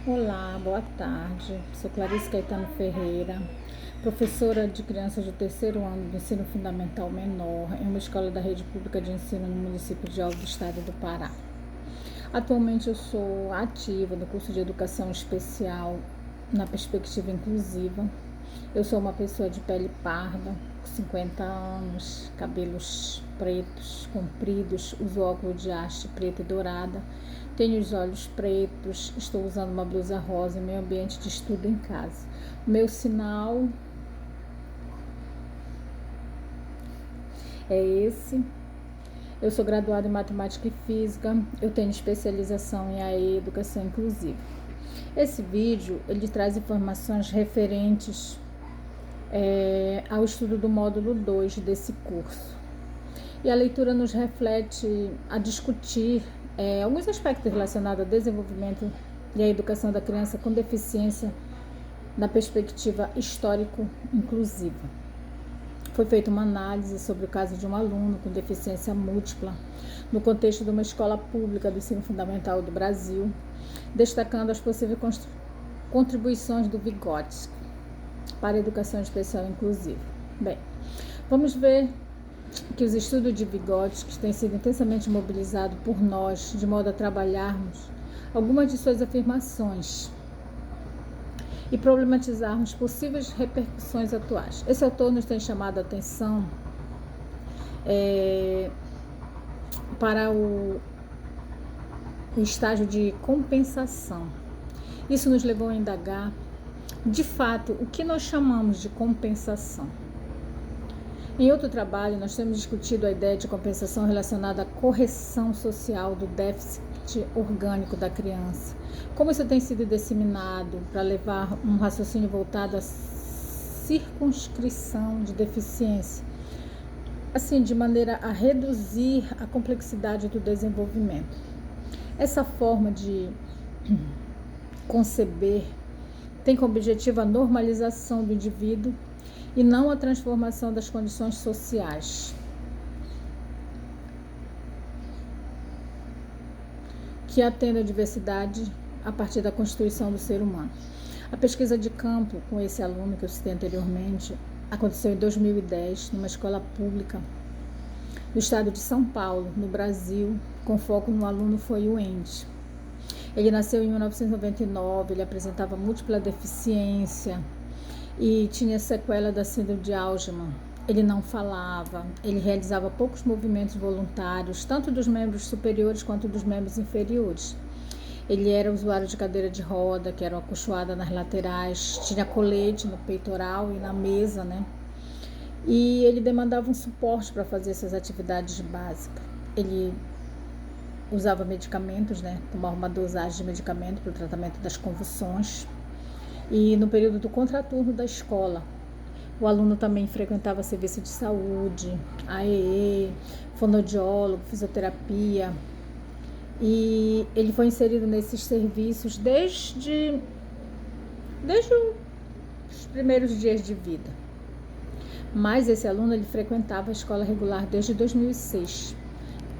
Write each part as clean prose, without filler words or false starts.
Olá, boa tarde. Sou Clarice Caetano Ferreira, professora de crianças do terceiro ano do ensino fundamental menor em uma escola da rede pública de ensino no município de Alto do Estado do Pará. Atualmente eu sou ativa no curso de educação especial na perspectiva inclusiva. Eu sou uma pessoa de pele parda, 50 anos, cabelos pretos, compridos, uso óculos de haste preta e dourada, tenho os olhos pretos, estou usando uma blusa rosa em meu ambiente de estudo em casa. O meu sinal é esse. Eu sou graduada em Matemática e Física, eu tenho especialização em AE, Educação Inclusiva. Esse vídeo, ele traz informações referentes ao estudo do módulo 2 desse curso. E a leitura nos reflete a discutir alguns aspectos relacionados ao desenvolvimento e à educação da criança com deficiência na perspectiva histórico-inclusiva. Foi feita uma análise sobre o caso de um aluno com deficiência múltipla no contexto de uma escola pública do ensino fundamental do Brasil, destacando as possíveis contribuições do Vygotsky para a educação especial inclusiva. Bem, vamos ver que os estudos de Vygotsky têm sido intensamente mobilizados por nós, de modo a trabalharmos algumas de suas afirmações e problematizarmos possíveis repercussões atuais. Esse autor nos tem chamado a atenção para o estágio de compensação. Isso nos levou a indagar, de fato, o que nós chamamos de compensação. Em outro trabalho, nós temos discutido a ideia de compensação relacionada à correção social do déficit orgânico da criança. Como isso tem sido disseminado para levar um raciocínio voltado à circunscrição de deficiência, assim, de maneira a reduzir a complexidade do desenvolvimento. Essa forma de conceber tem como objetivo a normalização do indivíduo e não a transformação das condições sociais, que atendem à diversidade a partir da constituição do ser humano. A pesquisa de campo com esse aluno que eu citei anteriormente aconteceu em 2010 numa escola pública do estado de São Paulo, no Brasil, com foco no aluno foi o Andy. Ele nasceu em 1999, ele apresentava múltipla deficiência e tinha sequela da síndrome de Alzheimer. Ele não falava, ele realizava poucos movimentos voluntários, tanto dos membros superiores quanto dos membros inferiores. Ele era usuário de cadeira de roda, que era acolchoada nas laterais, tinha colete no peitoral e na mesa, né? E ele demandava um suporte para fazer essas atividades básicas. Ele usava medicamentos, né? Tomava uma dosagem de medicamento para o tratamento das convulsões. E no período do contraturno da escola, o aluno também frequentava serviço de saúde, AEE, fonoaudiólogo, fisioterapia. E ele foi inserido nesses serviços desde os primeiros dias de vida. Mas esse aluno, ele frequentava a escola regular desde 2006.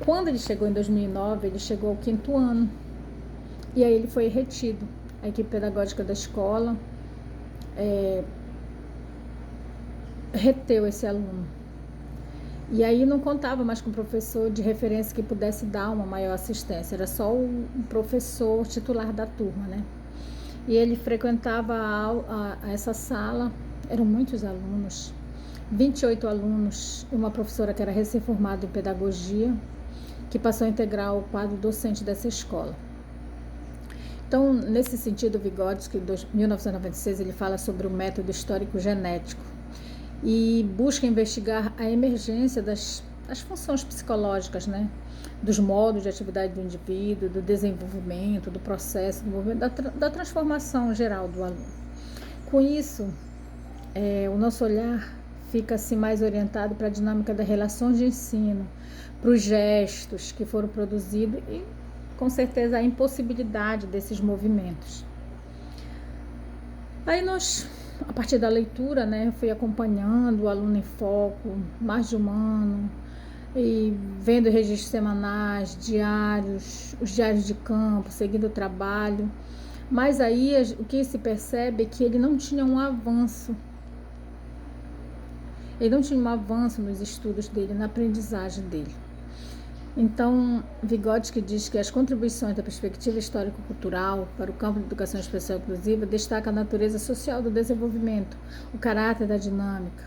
Quando ele chegou em 2009, ele chegou ao 5º ano. E aí ele foi retido. A equipe pedagógica da escola reteu esse aluno. E aí não contava mais com um professor de referência que pudesse dar uma maior assistência. Era só o professor titular da turma, né? E ele frequentava essa sala, eram muitos alunos, 28 alunos, uma professora que era recém-formada em pedagogia, que passou a integrar o quadro docente dessa escola. Então, nesse sentido, o Vygotsky, em 1996, ele fala sobre o método histórico genético e busca investigar a emergência das funções psicológicas, né? Dos modos de atividade do indivíduo, do desenvolvimento, do processo, do movimento, da transformação geral do aluno. Com isso, o nosso olhar fica assim, mais orientado para a dinâmica das relações de ensino, para os gestos que foram produzidos e, com certeza, a impossibilidade desses movimentos. Aí nós, a partir da leitura, né, fui acompanhando o aluno em foco, mais de um ano, e vendo registros semanais, diários, os diários de campo, seguindo o trabalho, Mas aí o que se percebe é que ele não tinha um avanço. Ele não tinha um avanço nos estudos dele, na aprendizagem dele. Então, Vygotsky diz que as contribuições da perspectiva histórico-cultural para o campo da educação especial inclusiva destacam a natureza social do desenvolvimento, o caráter da dinâmica,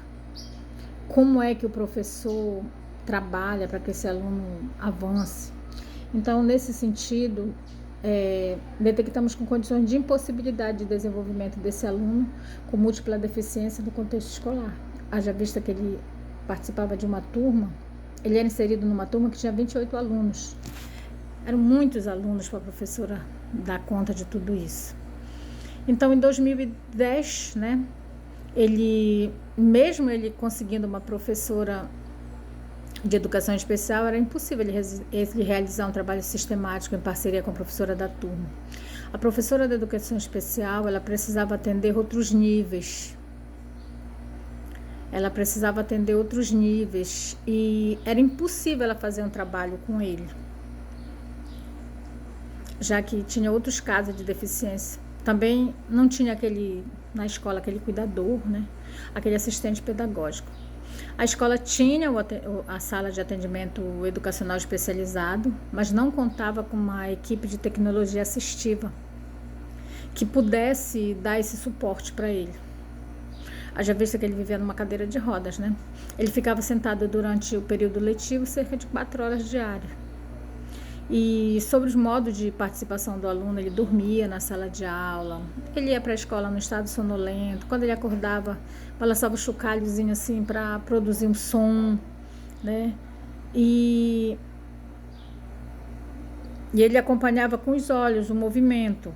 como é que o professor trabalha para que esse aluno avance. Então, nesse sentido, detectamos com condições de impossibilidade de desenvolvimento desse aluno com múltipla deficiência no contexto escolar. Haja vista que ele participava de uma turma, ele era inserido numa turma que tinha 28 alunos. Eram muitos alunos para a professora dar conta de tudo isso. Então, em 2010, né, mesmo ele conseguindo uma professora de educação especial, era impossível ele realizar um trabalho sistemático em parceria com a professora da turma. A professora de educação especial, ela precisava atender outros níveis. E era impossível ela fazer um trabalho com ele, já que tinha outros casos de deficiência. Também não tinha na escola aquele cuidador, né? Aquele assistente pedagógico. A escola tinha a sala de atendimento educacional especializado, mas não contava com uma equipe de tecnologia assistiva que pudesse dar esse suporte para ele. Haja vista que ele vivia numa cadeira de rodas, né? Ele ficava sentado durante o período letivo cerca de 4 horas diárias. E sobre os modos de participação do aluno, ele dormia na sala de aula, ele ia para a escola no estado sonolento, quando ele acordava, balançava o chocalhozinho assim para produzir um som, né? E ele acompanhava com os olhos o movimento.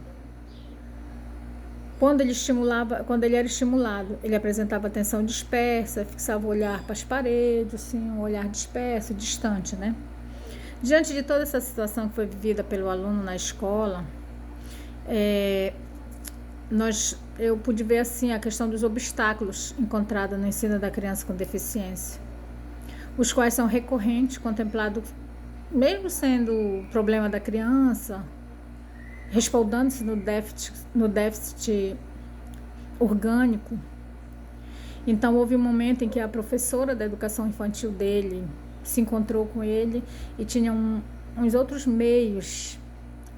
Quando ele era estimulado, ele apresentava atenção dispersa, fixava o olhar para as paredes, assim, um olhar disperso, distante, né? Diante de toda essa situação que foi vivida pelo aluno na escola, eu pude ver assim a questão dos obstáculos encontrados no ensino da criança com deficiência, os quais são recorrentes, contemplados, mesmo sendo problema da criança, respaldando-se no déficit orgânico. Então, houve um momento em que a professora da educação infantil dele se encontrou com ele e tinha uns outros meios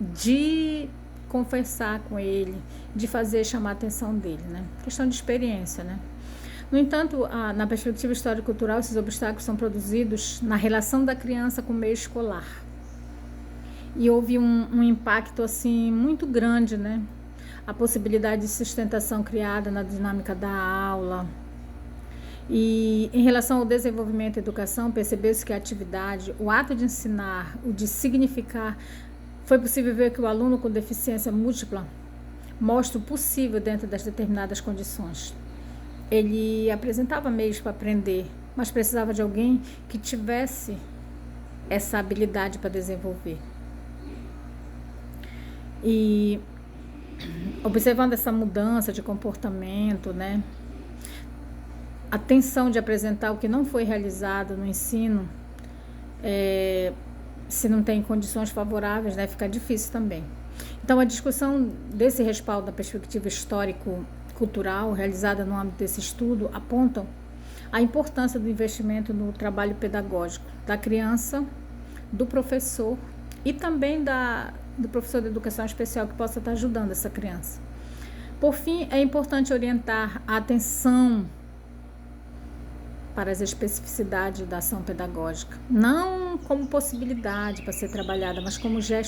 de conversar com ele, de chamar a atenção dele, né? Questão de experiência, né? No entanto, na perspectiva histórico-cultural, esses obstáculos são produzidos na relação da criança com o meio escolar. E houve um impacto assim muito grande, né? A possibilidade de sustentação criada na dinâmica da aula. E em relação ao desenvolvimento e educação, percebeu-se que a atividade, o ato de ensinar, o de significar, foi possível ver que o aluno com deficiência múltipla mostra o possível dentro das determinadas condições. Ele apresentava meios para aprender, mas precisava de alguém que tivesse essa habilidade para desenvolver. E observando essa mudança de comportamento, né? A tensão de apresentar o que não foi realizado no ensino, se não tem condições favoráveis, né, fica difícil também. Então, a discussão desse respaldo da perspectiva histórico-cultural realizada no âmbito desse estudo apontam a importância do investimento no trabalho pedagógico da criança, do professor e também do professor de educação especial que possa estar ajudando essa criança. Por fim, é importante orientar a atenção para as especificidades da ação pedagógica, não como possibilidade para ser trabalhada, mas como gesto